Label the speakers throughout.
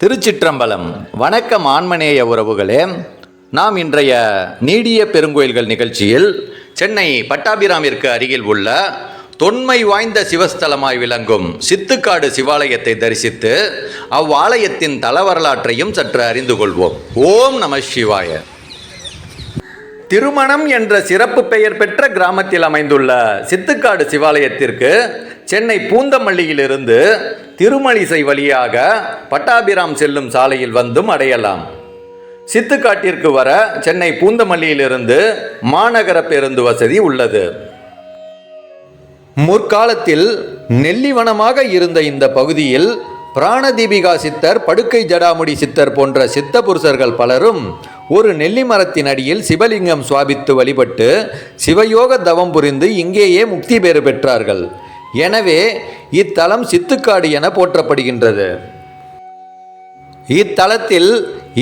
Speaker 1: திருச்சிற்றம்பலம். வணக்கம் ஆன்மநேய உறவுகளே. நாம் இன்றைய நீடிய பெருங்கோயில்கள் நிகழ்ச்சியில் சென்னை பட்டாபிராமிற்கு அருகில் உள்ள தொன்மை வாய்ந்த சிவஸ்தலமாய் விளங்கும் சித்துக்காடு சிவாலயத்தை தரிசித்து அவ்வாலயத்தின் தல வரலாற்றையும் சற்று அறிந்து கொள்வோம். ஓம் நம சிவாய. திருமணம் என்ற சிறப்பு பெயர் பெற்ற கிராமத்தில் அமைந்துள்ள சித்துக்காடு சிவாலயத்திற்கு சென்னை பூந்தமல்லியிலிருந்து திருமலிசை வழியாக பட்டாபிராம் செல்லும் சாலையில் வந்தும் அடையலாம். சித்துக்காட்டிற்கு வர சென்னை பூந்தமல்லியிலிருந்து மாநகர பேருந்து வசதி உள்ளது. முற்காலத்தில் நெல்லிவனமாக இருந்த இந்த பகுதியில் பிராணதீபிகா சித்தர், படுக்கை ஜடாமுடி சித்தர் போன்ற சித்த புருஷர்கள் பலரும் ஒரு நெல்லி மரத்தின் அடியில் சிவலிங்கம் சுவாபித்து வழிபட்டு சிவயோக தவம் புரிந்து இங்கேயே முக்தி பேறு பெற்றார்கள். எனவே இத்தலம் சித்துக்காடு என போற்றப்படுகின்றது. இத்தலத்தில்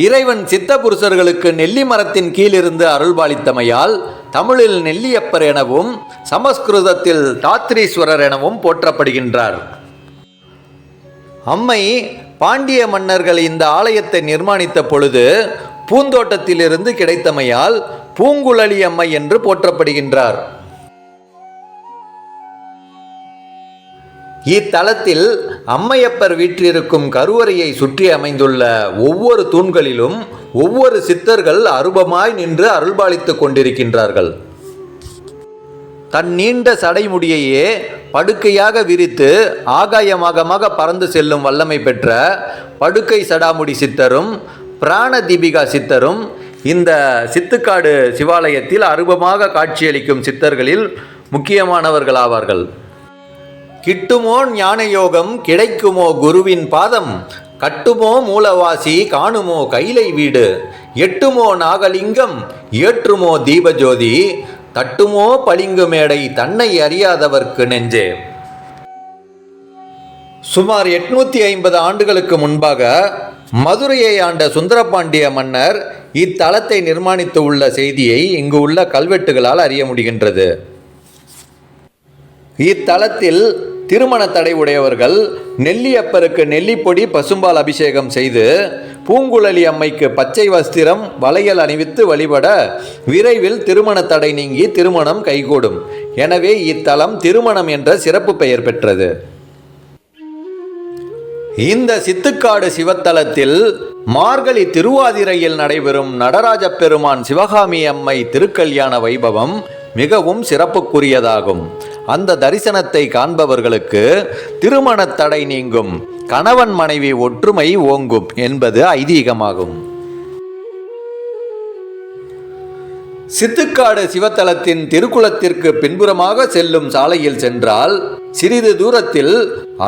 Speaker 1: இறைவன் சித்த புருஷர்களுக்கு நெல்லி மரத்தின் கீழிருந்து அருள்பாலித்தமையால் தமிழில் நெல்லியப்பர் எனவும் சமஸ்கிருதத்தில் தாத்ரீஸ்வரர் எனவும் போற்றப்படுகின்றார். அம்மை பாண்டிய மன்னர்கள் இந்த ஆலயத்தை நிர்மாணித்த பொழுது பூந்தோட்டத்திலிருந்து கிடைத்தமையால் பூங்குழலி அம்மை என்று போற்றப்படுகின்றார். இத்தலத்தில் அம்மையப்பர் வீற்றிருக்கும் கருவறையை சுற்றி அமைந்துள்ள ஒவ்வொரு தூண்களிலும் ஒவ்வொரு சித்தர்கள் அரூபமாய் நின்று அருள்பாலித்துக் கொண்டிருக்கின்றார்கள். தன் நீண்ட சடைமுடியையே படுக்கையாக விரித்து ஆகாயமாக பறந்து செல்லும் வல்லமை பெற்ற படுக்கை சடாமுடி சித்தரும் பிராணதீபிகா சித்தரும் இந்த சித்துக்காடு சிவாலயத்தில் அரூபமாக காட்சியளிக்கும் சித்தர்களில் முக்கியமானவர்களாவார்கள். கிட்டுமோ ஞான யோகம், கிடைக்குமோ குருவின் பாதம், கட்டுமோ மூலவாசி, காணுமோ கைலை வீடு, எட்டுமோ நாகலிங்கம், ஏற்றுமோ தீபஜோதி, தட்டுமோ பளிங்கு மேடை, தன்னை அறியாதவர்க்கு நெஞ்சே. சுமார் 850 ஆண்டுகளுக்கு முன்பாக மதுரையை ஆண்ட சுந்தரபாண்டிய மன்னர் இத்தலத்தை நிர்மாணித்து உள்ள செய்தியை இங்கு உள்ள கல்வெட்டுகளால் அறிய முடிகின்றது. இத்தலத்தில் திருமண தடை உடையவர்கள் நெல்லியப்பருக்கு நெல்லிப்பொடி பசும்பால் அபிஷேகம் செய்து பூங்குழலி அம்மைக்கு பச்சை வஸ்திரம் வளையல் அணிவித்து வழிபட விரைவில் திருமண தடை நீங்கி திருமணம் கைகூடும். எனவே இத்தலம் திருமணம் என்ற சிறப்பு பெயர் பெற்றது. இந்த சித்துக்காடு சிவத்தலத்தில் மார்கழி திருவாதிரையில் நடைபெறும் நடராஜ பெருமான் சிவகாமி அம்மை திருக்கல்யாண வைபவம் மிகவும் சிறப்புக்குரியதாகும். அந்த தரிசனத்தை காண்பவர்களுக்கு திருமண தடை நீங்கும், கணவன் மனைவி ஒற்றுமை ஓங்கும் என்பது ஐதீகமாகும். சித்துக்காடு சிவத்தலத்தின் திருக்குளத்திற்கு பின்புறமாக செல்லும் சாலையில் சென்றால் சிறிது தூரத்தில்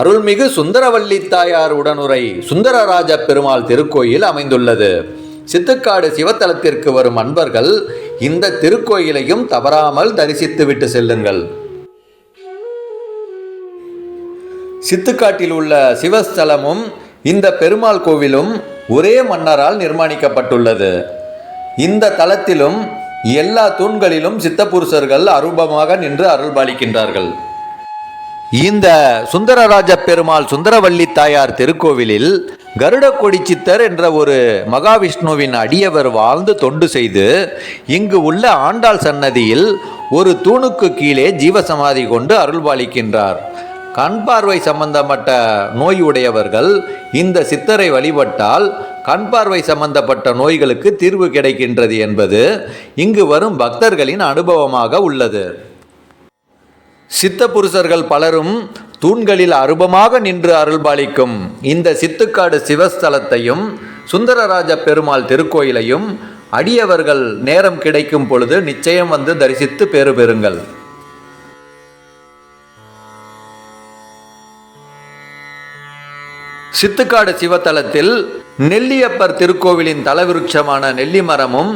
Speaker 1: அருள்மிகு சுந்தரவல்லி தாயார் உடனுரை சுந்தரராஜ பெருமாள் திருக்கோயில் அமைந்துள்ளது. சித்துக்காடு சிவத்தலத்திற்கு வரும் அன்பர்கள் இந்த திருக்கோயிலையும் தவறாமல் தரிசித்துவிட்டு செல்லுங்கள். சித்துக்காட்டில் உள்ள சிவஸ்தலமும் இந்த பெருமாள் கோவிலும் ஒரே மன்னரால் நிர்மாணிக்கப்பட்டுள்ளது. இந்த தலத்திலும் எல்லா தூண்களிலும் சித்தபுருஷர்கள் அரூபமாக நின்று அருள்பாலிக்கின்றார்கள். இந்த சுந்தரராஜ பெருமாள் சுந்தரவல்லி தாயார் திருக்கோவிலில் கருடக்கொடி சித்தர் என்ற ஒரு மகாவிஷ்ணுவின் அடியவர் வாழ்ந்து தொண்டு செய்து இங்கு உள்ள ஆண்டாள் சன்னதியில் ஒரு தூணுக்கு கீழே ஜீவசமாதி கொண்டு அருள்பாலிக்கின்றார். கண் பார்வை சம்பந்தப்பட்ட நோய் உடையவர்கள் இந்த சித்தரை வழிபட்டால் கண் பார்வை சம்பந்தப்பட்ட நோய்களுக்கு தீர்வு கிடைக்கின்றது என்பது இங்கு வரும் பக்தர்களின் அனுபவமாக உள்ளது. சித்த புருஷர்கள் பலரும் தூண்களில் அரூபமாக நின்று அருள்பாலிக்கும் இந்த சித்துக்காடு சிவஸ்தலத்தையும் சுந்தரராஜ பெருமாள் திருக்கோயிலையும் அடியவர்கள் நேரம் கிடைக்கும் பொழுது நிச்சயம் வந்து தரிசித்து பேறு பெறுங்கள். சித்துக்காடு சிவத்தலத்தில் நெல்லியப்பர் திருக்கோவிலின் தலவிருட்சமான நெல்லி மரமும்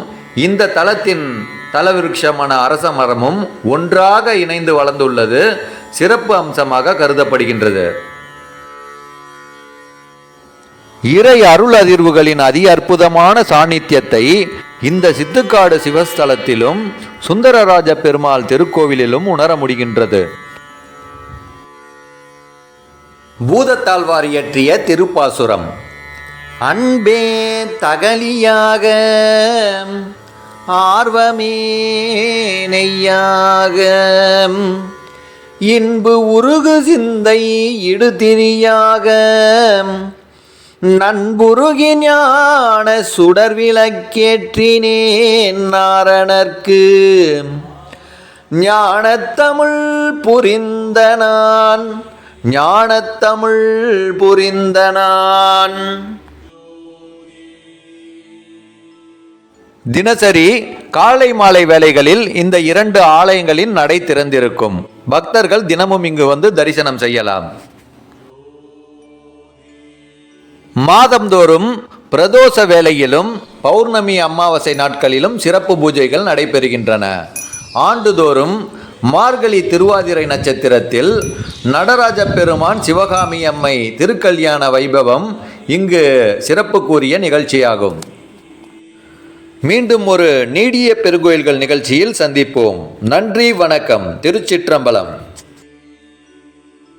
Speaker 1: இந்த தலத்தின் தலவிருட்சமான அரச மரமும் ஒன்றாக இணைந்து வளர்ந்துள்ளது சிறப்பு அம்சமாக கருதப்படுகின்றது. இறை அருள் அதிர்வுகளின் அதி அற்புதமான சாநித்தியத்தை இந்த சித்துக்காடு சிவஸ்தலத்திலும் சுந்தரராஜ பெருமாள் திருக்கோவிலிலும் உணர முடிகின்றது. பூதத்தாழ்வார் இயற்றிய திருப்பாசுரம். அன்பே தகலியாக ஆர்வமே நெய்யாக இன்பு உருகு சிந்தை இடுதிரியாக நண்புருகி ஞான சுடர் விளக்கேற்றினேன் நாரணர்க்கு ஞானத்தமிழ் புரிந்த நான் ஞானத்தமிழ் புரிந்த நான். தினசரி காலை மாலை வேளைகளில் இந்த 2 ஆலயங்களின் நடை திறந்திருக்கும். பக்தர்கள் தினமும் இங்கு வந்து தரிசனம் செய்யலாம். மாதந்தோறும் பிரதோஷ வேளையிலும் பௌர்ணமி அமாவாசை நாட்களிலும் சிறப்பு பூஜைகள் நடைபெறுகின்றன. ஆண்டுதோறும் மார்கழி திருவாதிரை நட்சத்திரத்தில் நடராஜ பெருமான் சிவகாமி அம்மை திருக்கல்யாண வைபவம் இங்கு சிறப்புக்குரிய நிகழ்ச்சியாகும். மீண்டும் ஒரு நீடிய பெருங்கோயில்கள் நிகழ்ச்சியில் சந்திப்போம். நன்றி, வணக்கம். திருச்சிற்றம்பலம்.